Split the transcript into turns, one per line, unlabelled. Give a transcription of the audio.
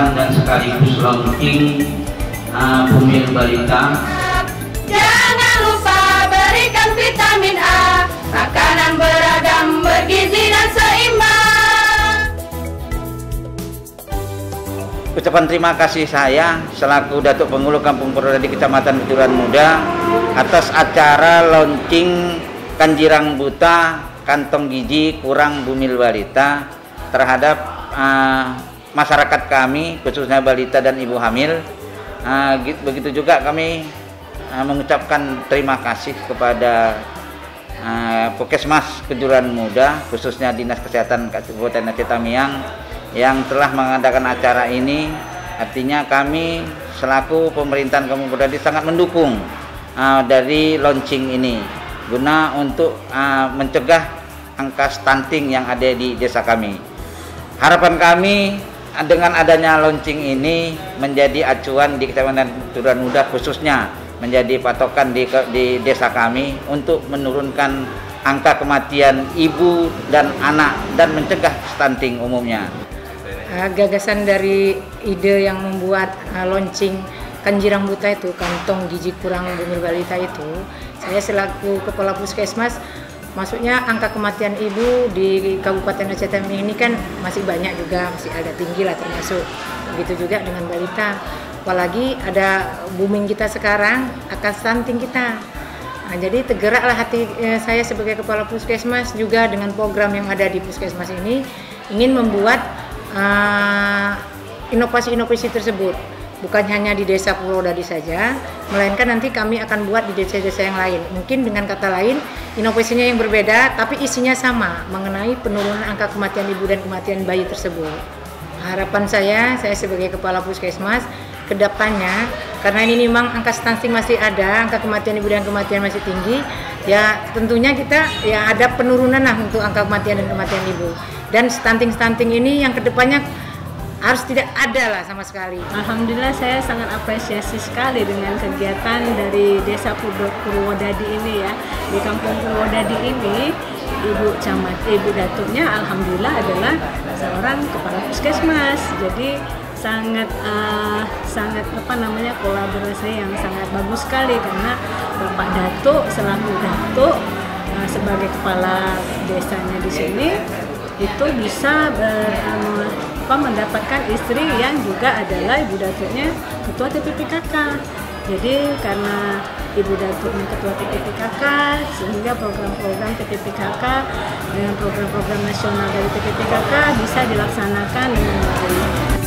kegiatan dan sekaligus launching Bumil Balita.
Jangan lupa berikan vitamin A, makanan beragam, bergizi dan seimbang.
Ucapan terima kasih saya selaku Datuk Pengulu Kampung Purwodadi Kecamatan Kejuruan Muda atas acara launching Kanjirang Buta Kantong Gizi Kurang Bumil Balita terhadap masyarakat kami, khususnya balita dan ibu hamil. Begitu juga kami mengucapkan terima kasih kepada Puskesmas Kejuruan Muda, khususnya Dinas Kesehatan Kabupaten Aceh Tamiang yang telah mengadakan acara ini. Artinya kami selaku pemerintahan Kampung Purwodadi sangat mendukung dari launching ini guna untuk mencegah angka stunting yang ada di desa kami. Harapan kami dengan adanya launching ini menjadi acuan di Kecamatan Kejuruan Muda, khususnya menjadi patokan di desa kami untuk menurunkan angka kematian ibu dan anak dan mencegah stunting umumnya.
Gagasan dari ide yang membuat launching Kanjirang Buta itu, kantong gizi kurang bumil balita itu, saya selaku Kepala Puskesmas, maksudnya angka kematian ibu di Kabupaten Aceh Tamiang ini kan masih banyak juga, masih agak tinggi lah termasuk. Begitu juga dengan balita. Apalagi ada booming kita sekarang, angka stunting kita. Nah, jadi tergeraklah hati saya sebagai Kepala Puskesmas juga dengan program yang ada di Puskesmas ini, ingin membuat inovasi-inovasi tersebut. Bukan hanya di desa Purwodadi saja, melainkan nanti kami akan buat di desa-desa yang lain. Mungkin dengan kata lain, inovasinya yang berbeda, tapi isinya sama, mengenai penurunan angka kematian ibu dan kematian bayi tersebut. Harapan saya sebagai Kepala Puskesmas, kedepannya, karena ini memang angka stunting masih ada, angka kematian ibu dan kematian masih tinggi, ya tentunya kita ya ada penurunan lah untuk angka kematian dan kematian ibu. Dan stunting ini yang kedepannya harus tidak ada lah sama sekali.
Alhamdulillah saya sangat apresiasi sekali dengan kegiatan dari Desa Purwodadi ini ya. Di Kampung Purwodadi ini Ibu Datuknya alhamdulillah adalah seorang Kepala Puskesmas. Jadi sangat kolaborasi yang sangat bagus sekali, karena Bapak Datuk selaku Datuk sebagai kepala desanya di sini itu bisa mendapatkan istri yang juga adalah Ibu Datuknya Ketua TPPKK. Jadi karena Ibu Datuknya Ketua TPPKK, sehingga program-program TPPKK dengan program-program nasional dari TPPKK bisa dilaksanakan dengan baik.